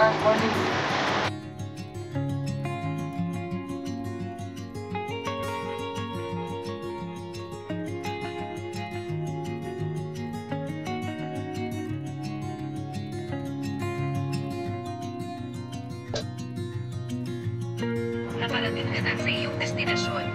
Morning. Naparating ka na sa iyong destinasyon.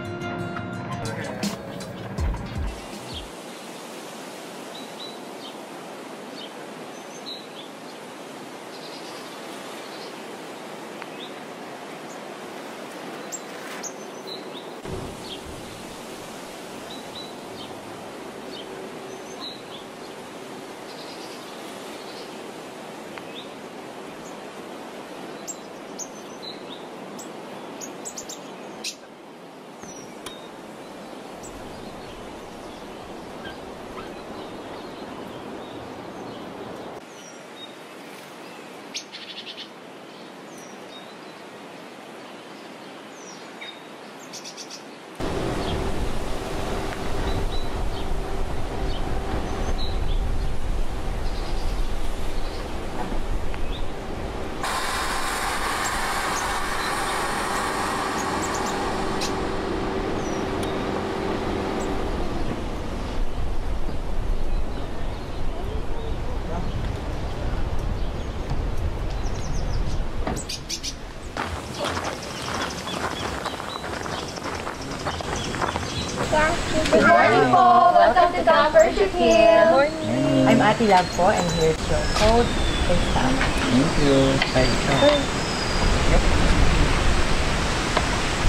Good morning po! Welcome to Camp Worship Hill! Good morning! I'm Ate Love po, and here's your code and stamp. Thank you!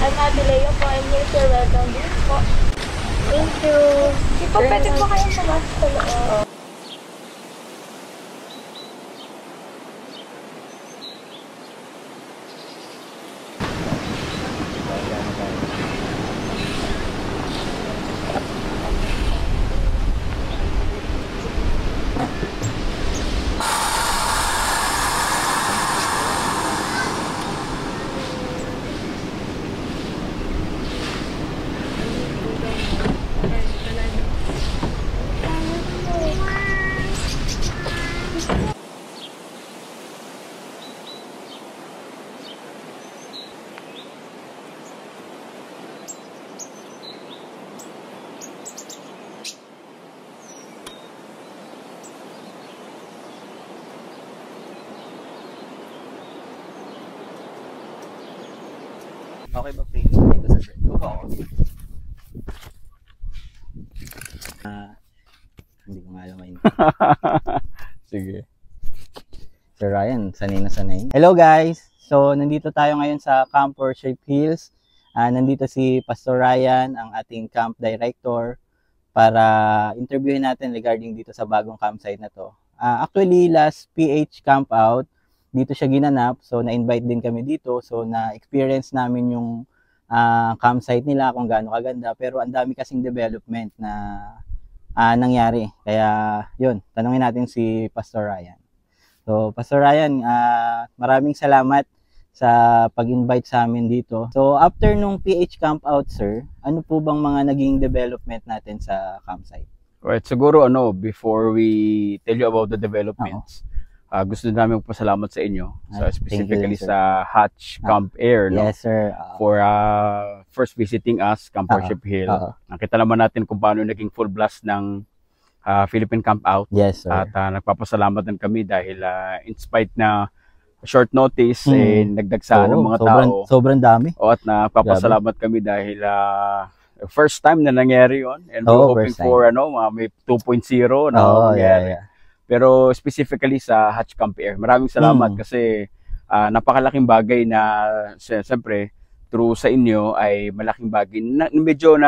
I'm Ate Leo po, and here's your welcome gift po. Thank you! Di po, pwede po kayong pumasok sa loob. Okay ba, please? Dito sa break. Go ako. Hindi ko nga alam yun. Sige. Sir Ryan, sanay na sanay. Hello guys! So, nandito tayo ngayon sa Camp Worship Hills. Nandito si Pastor Ryan, ang ating camp director, para interviewin natin regarding dito sa bagong campsite na to. Actually, last PH camp out, dito siya ginanap, so na-invite din kami dito, so na-experience namin yung campsite nila kung gaano kaganda, pero ang dami kasing development na nangyari. Kaya yun, tanungin natin si Pastor Ryan. So Pastor Ryan, maraming salamat sa pag-invite sa amin dito. So after nung PH camp out, sir, ano po bang mga naging development natin sa campsite? Right, siguro before we tell you about the developments, gusto namin magpasalamat sa inyo, specifically sa Hatch Camp Air, no? Yes, sir. For first visiting us, Camp Worship Hill. Nakita naman natin kung paano naging full blast ng Philippine Camp Out. Yes, sir. At nagpapasalamat din kami dahil in spite na short notice, nagdagsaan ng mga tao. Sobrang dami. At nagpapasalamat kami dahil first time na nangyari yun. And we're hoping for may 2.0 na nangyari. Yeah. Pero specifically sa Hatch Camp Air, maraming salamat kasi napakalaking bagay na siyempre through sa inyo ay malaking bagay na medyo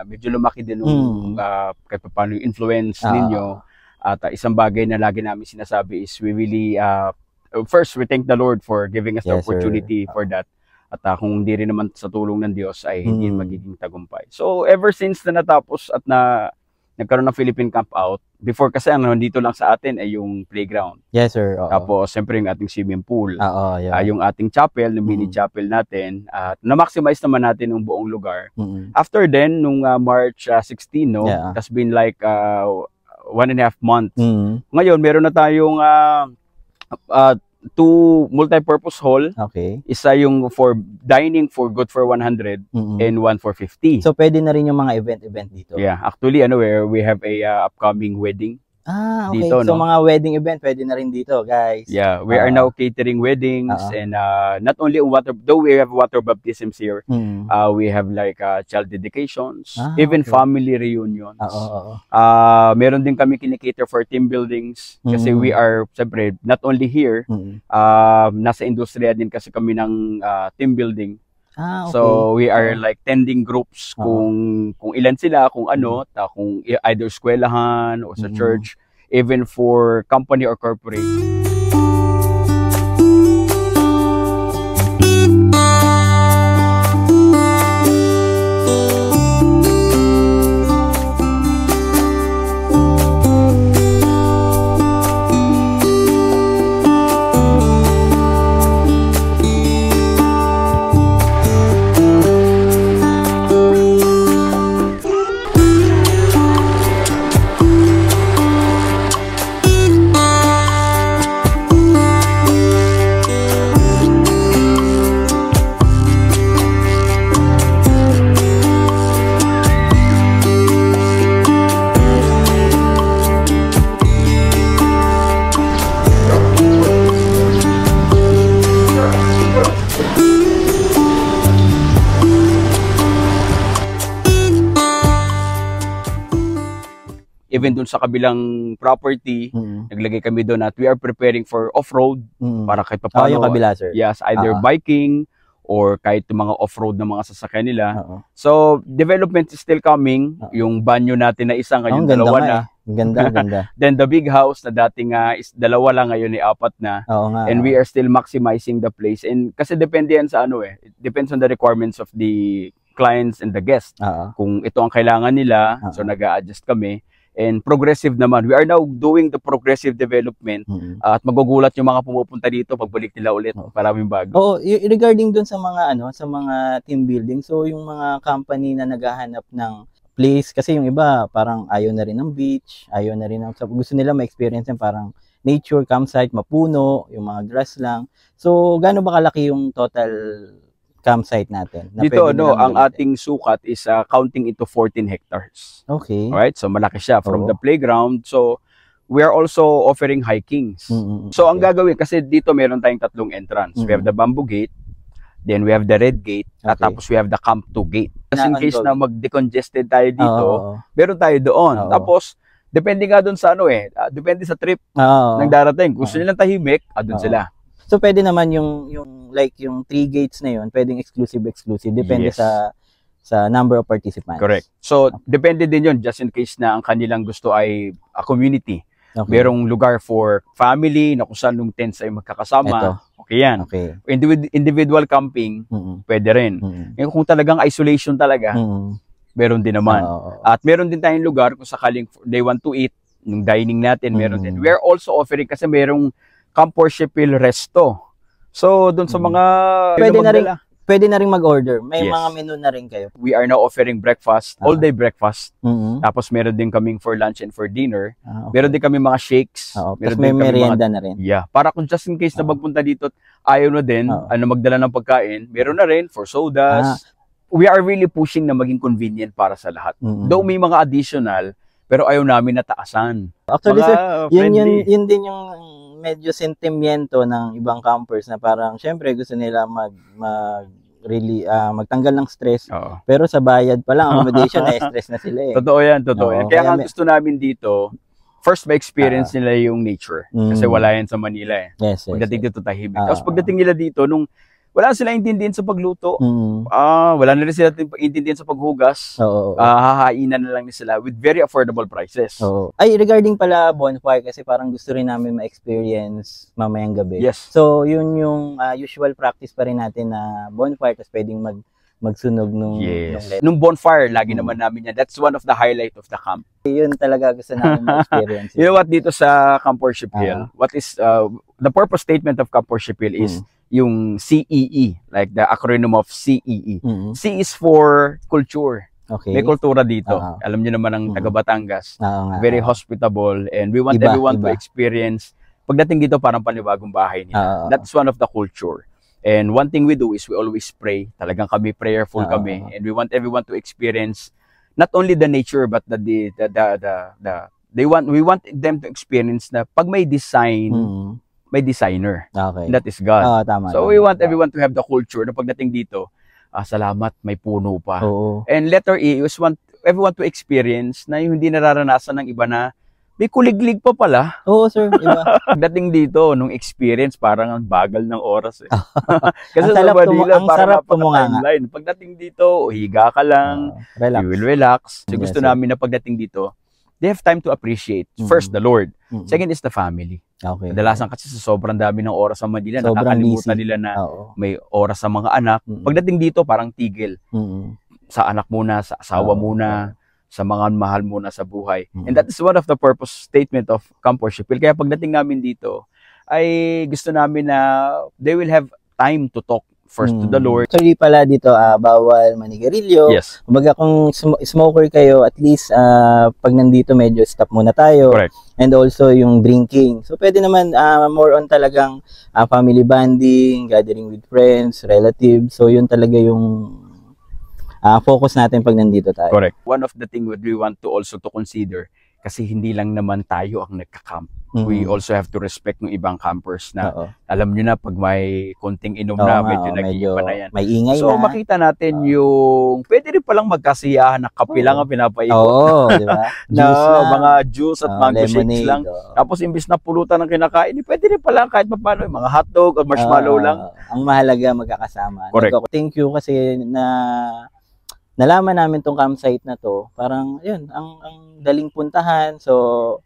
medyo lumaki din yung kahit paano yung influence ninyo. At isang bagay na lagi namin sinasabi is we really first we thank the Lord for giving us the opportunity for that. At kung hindi rin naman sa tulong ng Diyos ay hindi magiging tagumpay. So ever since na natapos at nagkaroon ng Philippine Camp Out, before kasi nandito lang sa atin ay yung playground. Yes, sir. Tapos, siyempre yung ating swimming pool. Yeah. Yung ating chapel, yung mini chapel natin. At na-maximize naman natin yung buong lugar. After then, nung March 16, it has been like 1.5 months. Ngayon, meron na tayong two multi-purpose hall. Okay. Isa yung for dining for good for 100 and one for 50. So pwede na rin yung mga event dito. Yeah, actually we have a upcoming wedding. Okay. Dito, So no? mga wedding event pwede na rin dito, guys. Yeah, we are now catering weddings and not only though we have water baptisms here, we have like child dedications, even family reunions. Meron din kami kinikater for team buildings kasi we are siyempre not only here, nasa industriya din kasi kami ng team building. Okay. So we are like tending groups kung ilan sila, kung ano, kung either eskwelahan o sa church, even for company or corporate. Even dun sa kabilang property, naglagay kami doon at we are preparing for off-road para kahit paano. Yung kabila, sir. Yes, either biking or kahit yung mga off-road na mga sasakyan nila. So, development is still coming. Yung banyo natin na isa ngayon, dalawa na. Ganda. Then the big house na dating is dalawa lang, ngayon ay 4 na. And we are still maximizing the place. And kasi depende yan sa it depends on the requirements of the clients and the guests. Kung ito ang kailangan nila, so nag-a-adjust kami. And progressive naman. We are now doing the progressive development at magugulat yung mga pumupunta dito pagbalik nila ulit. Maraming bago. Regarding dun sa mga sa mga team building, so yung mga company na naghahanap ng place, kasi yung iba parang ayaw na rin ng beach, ayaw na rin gusto nila ma-experience yung parang nature, campsite, mapuno, yung mga grass lang. So gaano ba kalaki yung total campsite natin? Dito ang ating sukat is counting into 14 hectares. Okay. Alright, so malaki siya from the playground. So we are also offering hikings. So ang gagawin, kasi dito meron tayong 3 entrance. We have the bamboo gate, then we have the red gate, at tapos we have the camp 2 gate. Just in case na mag-decongested tayo dito, meron tayo doon. Tapos depende nga doon sa depende sa trip ng darating. Gusto nilang tahimik, doon sila. So pwede naman yung 3 gates na yun, pwedeng exclusive. Depende sa number of participants. Correct. So depende din yun, just in case na ang kanilang gusto ay a community. Merong lugar for family na kung saan yung tents ay magkakasama. Okay yan. Individual camping, pwede rin. Kung talagang isolation talaga, meron din naman. At meron din tayong lugar kung sakaling they want to eat, yung dining natin, meron din. We are also offering, kasi merong Camp Worship Hill Resto. So, doon sa mga pwede na rin mag-order. May mga menu na rin kayo. We are now offering breakfast, all-day breakfast. Tapos meron din kaming for lunch and for dinner. Meron din kami mga shakes. Tapos may merienda na rin. Yeah, para kung just in case na magpunta dito, ayaw na din, magdala ng pagkain, meron na rin for sodas. We are really pushing na maging convenient para sa lahat. Though may mga additional, pero ayaw namin na taasan. Actually, sir, yun din yung medyo sentimiento ng ibang campers na parang syempre gusto nila magtanggal ng stress. Pero sa bayad pa lang, accommodation, stress na sila . Totoo yan. Kaya nga gusto namin dito, first ma-experience nila yung nature. Kasi wala yan sa Manila . Pagdating dito tahimik. Tapos pagdating nila dito, nung wala sila intindihin sa pagluto, wala na rin sila intindihin sa paghugas, hahainan na lang sila with very affordable prices. Ay, regarding pala bonfire, kasi parang gusto rin namin ma-experience mamayang gabi. So, yun yung usual practice pa rin natin na bonfire, tapos pwedeng magsunog nung bonfire, lagi naman namin yan. That's one of the highlight of the camp. Yun talaga gusto namin ma-experience. You know what, dito sa Camp Worship Hill, what is the purpose statement of Camp Worship Hill is yung CEE, like the acronym of CEE. C is for culture. May kultura dito. Alam niyo naman ang taga Batangas. Very hospitable, and we want everyone to experience pagdating dito parang panibagong bahay nila. That's one of the culture. And one thing we do is we always pray. Talagang kami prayerful kami, and we want everyone to experience not only the nature but we want them to experience na pag may design, may designer. Okay. That is God. Tama, so we want everyone to have the culture na pagdating dito, salamat, may puno pa. And letter E is want everyone to experience na yung hindi nararanasan ng iba na may kuliglig pa pala. Oo, sir. Iba. Pagdating dito, nung experience, parang ang bagal ng oras eh. Kasi ang sa Manila, ang parang sarap napaka-timeline. Pagdating dito, higa ka lang, relax. You will relax. So Yes, gusto sir. namin na pagdating dito, they have time to appreciate. First, the Lord. Second is the family. Okay. Kadalasan kasi sa sobrang dami ng oras sa Manila, Sobrang nakakalimutan busy. nila na may oras sa mga anak. Pagdating dito, parang tigil. Sa anak muna, sa asawa muna, sa mga mahal muna sa buhay. And that is one of the purpose statement of Camp Worship Hill. Kaya pagdating namin dito, ay gusto namin na they will have time to talk first to the Lord. Actually pala dito, bawal manigarilyo. Yes. Kumbaga kung smoker kayo, at least pag nandito medyo stop muna tayo. Correct. And also yung drinking. So pwede naman more on talagang family bonding, gathering with friends, relatives. So yun talaga yung focus natin pag nandito tayo. Correct. One of the things we want to also to consider, kasi hindi lang naman tayo ang nagka-camp. We also have to respect ng ibang campers na alam nyo na pag may konting inom na, medyo nag-iiba na yan. May ingay so na. Makita natin yung pwede rin palang magkasiyahan na kape lang ang pinapaikot. Oo, di ba? Juice na, mga juice at mango shakes lang. Tapos imbis na pulutan ng kinakain, pwede rin pala kahit paano yung mga hotdog o marshmallow lang. Ang mahalaga magkakasama. Correct. Thank you kasi nalaman namin tong campsite na to. Parang yun, ang daling puntahan. So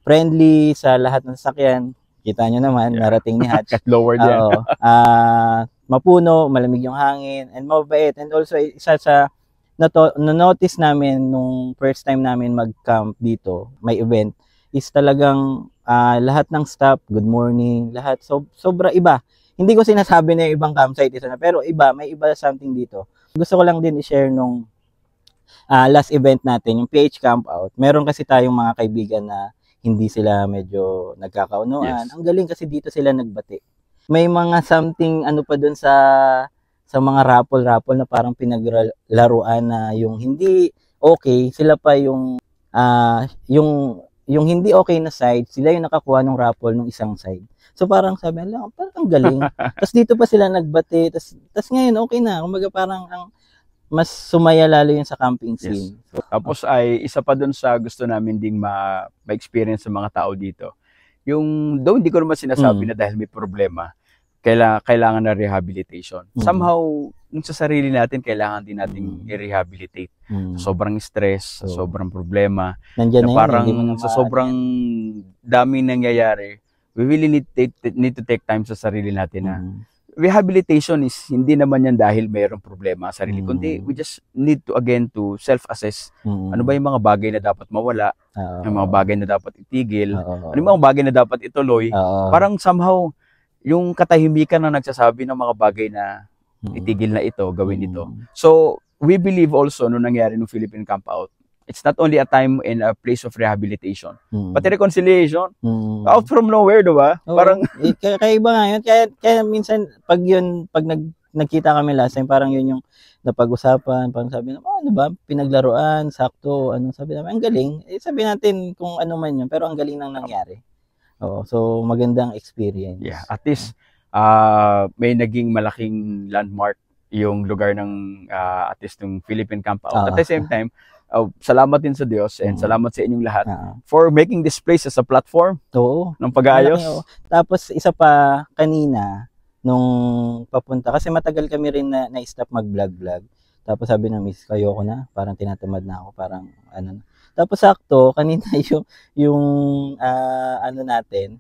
friendly sa lahat ng sasakyan. Kita nyo naman, narating ni Hatch. Cut lower din. Mapuno, malamig yung hangin, and mabait. And also, isa sa na-notice namin nung first time namin mag-camp dito, may event, is talagang lahat ng staff, good morning, lahat. So, sobra iba. Hindi ko sinasabi na yung ibang campsite isa na, pero iba, may iba something dito. Gusto ko lang din i-share nung last event natin, yung PH Camp Out. Meron kasi tayong mga kaibigan na hindi sila medyo nagkakaunuan. Ang galing kasi dito sila nagbati. May mga something pa dun sa mga raffle na parang pinaglaruan na yung hindi okay, sila pa yung hindi okay na side, sila yung nakakuha ng raffle ng isang side. So parang sabi nila, parang ang galing. Tapos dito pa sila nagbati, tapos ngayon okay na. Kumaga parang mas sumaya lalo yung sa camping scene. So, tapos ay isa pa dun sa gusto namin ding ma-experience sa mga tao dito. Yung, though hindi ko naman sinasabi na dahil may problema, kailangan na rehabilitation. Somehow, nung sa sarili natin, kailangan din nating i-rehabilitate. Sobrang stress, sobrang problema. Nandiyan na parang sa sobrang daming nangyayari, we really need to take time sa sarili natin na rehabilitation is hindi naman yan dahil mayroong problema sa sarili, kundi we just need to again to self-assess. Ano ba yung mga bagay na dapat mawala, yung mga bagay na dapat itigil, ano yung mga bagay na dapat ituloy. Parang somehow, yung katahimikan na nagsasabi ng mga bagay na itigil na ito, gawin ito. So, we believe also nung nangyari nung Philippine Camp Out, it's not only a time and a place of rehabilitation, pati reconciliation. Out from nowhere, diba? Parang kaya iba nga yun. Kaya minsan, pag nagkita kami last time, parang yun yung napag-usapan. Parang sabi na, ano ba? Pinaglaruan, sakto. Sabi namin, ang galing. Sabi natin kung ano man yun, pero ang galing nang nangyari. So, magandang experience. Yeah, at least, may naging malaking landmark yung lugar ng at least ng Philippine Camp Out. At the same time, salamat din sa Diyos and salamat sa inyong lahat for making this place as a platform ng pag-aayos. Tapos isa pa kanina nung papunta, kasi matagal kami rin na-stop mag-vlog. Tapos sabi ng miss, ayoko na, parang tinatamad na ako, parang Tapos sakto kanina yung natin,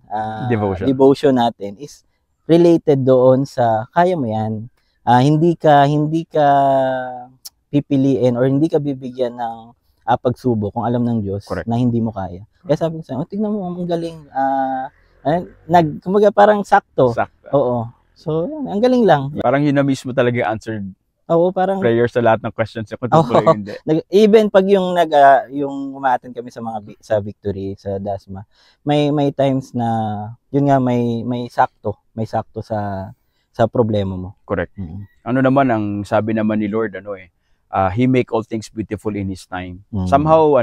devotion natin is related doon sa kaya mo yan. Hindi ka pipiliin or hindi ka bibigyan ng pagsubok kung alam ng Diyos na hindi mo kaya. Kaya sabi ko sa'yo, tignan mo, ang galing. Kumaga parang sakto. Oo. So, ang galing lang. Parang yun na mismo talaga answered Oo, parang prayer sa lahat ng questions kung tutuloy hindi. Even pag yung yung umaattend kami sa sa Victory sa Dasma, may times na yun nga may sakto sa problema mo. Correct. Ano naman ang sabi naman ni Lord, He make all things beautiful in His time. Somehow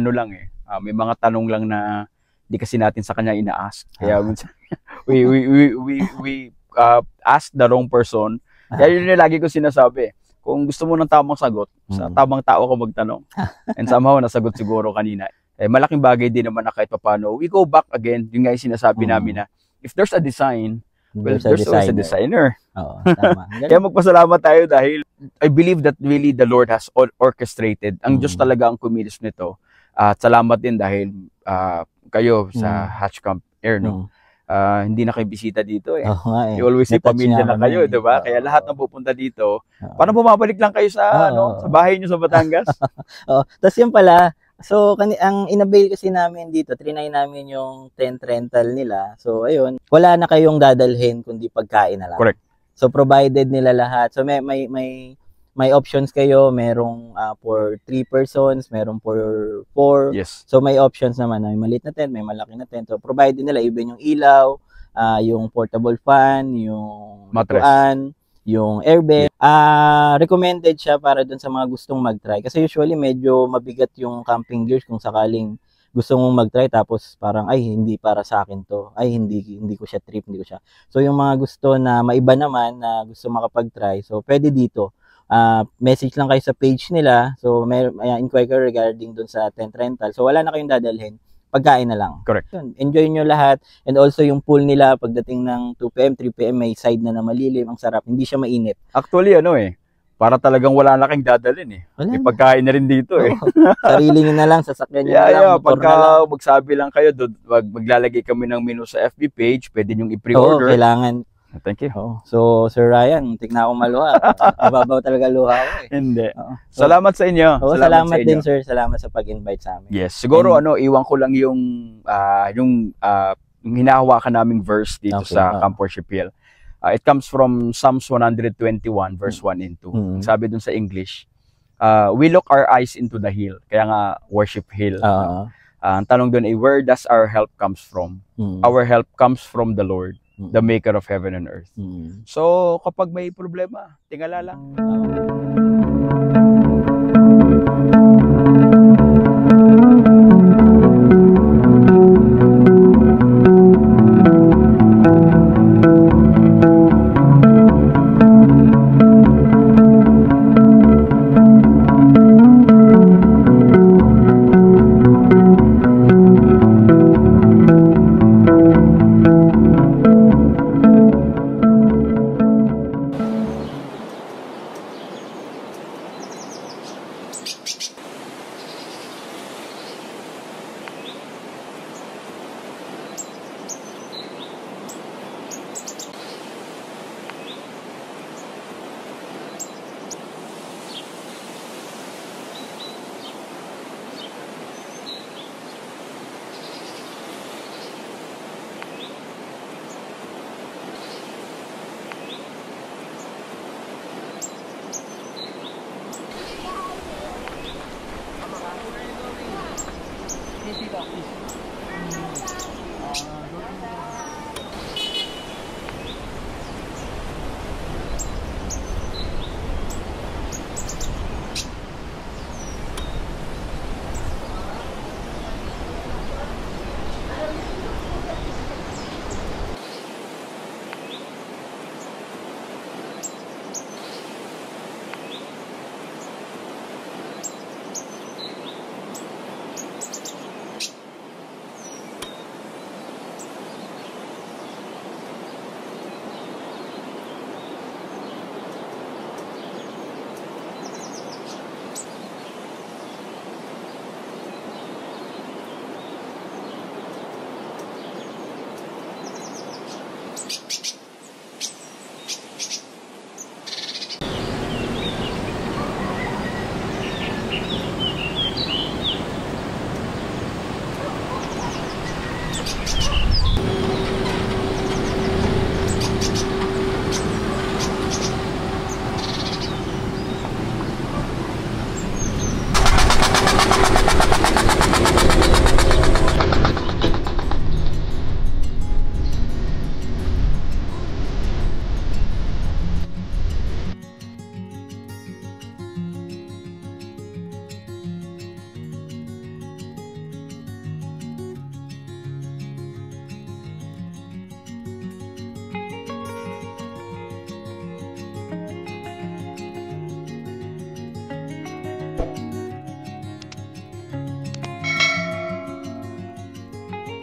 may mga tanong lang na di kasi natin sa kanya ina-ask. Kaya we ask the wrong person. Kaya yun yung lagi ko sinasabi. Kung gusto mo ng tamang sagot, sa tamang tao ka magtanong. And somehow, nasagot siguro kanina. Malaking bagay din naman na kahit paano, we go back again. Yung nga yung sinasabi namin na, if there's a design, there's always a designer. Oo, tama. Kaya magpasalamat tayo dahil I believe that really the Lord has orchestrated. Ang Diyos talaga ang kumilos nito. At salamat din dahil kayo sa Hatch Camp Air, no? Hindi na kayo bisita dito You always see pamilya na kayo, di ba? Kaya lahat ng pupunta dito, parang bumabalik lang kayo sa sa bahay niyo sa Batangas. Tapos yun pala, so ang inavail kasi namin dito, trinay namin yung tent rental nila. So ayun, wala na kayong dadalhin kundi pagkain na lang. Correct. So provided nila lahat. So may options kayo, merong for 3 persons, merong for 4. Yes. So may options naman, may maliit na tent, may malaki na tent. So provided nila even yung ilaw, yung portable fan, yung mattress, yung airbed. Recommended siya para dun sa mga gustong mag-try. Kasi usually medyo mabigat yung camping gears kung sakaling gusto mong mag-try tapos parang hindi para sa akin to. Hindi ko siya trip, hindi ko siya. So yung mga gusto na maiba naman na gusto makapag-try, so pwede dito. Message lang kayo sa page nila. So may inquire kayo regarding dun sa tent rental. So wala na kayong dadalhin. Pagkain na lang. Correct. Enjoy nyo lahat. And also yung pool nila pagdating ng 2 PM, 3 PM may side na malilim, ang sarap. Hindi siya mainit. Actually para talagang wala na kayong dadalhin May pagkain na rin dito Sarili nyo na lang, sasakyan nyo na lang, motor pagka na lang. magsabi lang kayo, maglalagay kami ng menu sa FB page, pwede nyong i-pre-order. Kailangan. Thank you. So, Sir Ryan, tignan ako maluha. Nababaw talaga luha ko Hindi. Salamat sa inyo. Salamat din, sir. Salamat sa pag-invite sa amin. Yes. Siguro, iwan ko lang yung hinahawakan naming verse dito sa Camp Worship Hill. It comes from Psalms 121, verse 1 and 2. Sabi dun sa English, we look our eyes into the hill. Kaya nga, Worship Hill. Ang tanong dun where does our help comes from? Our help comes from the Lord, the maker of heaven and earth. So, kapag may problema, tingala lang.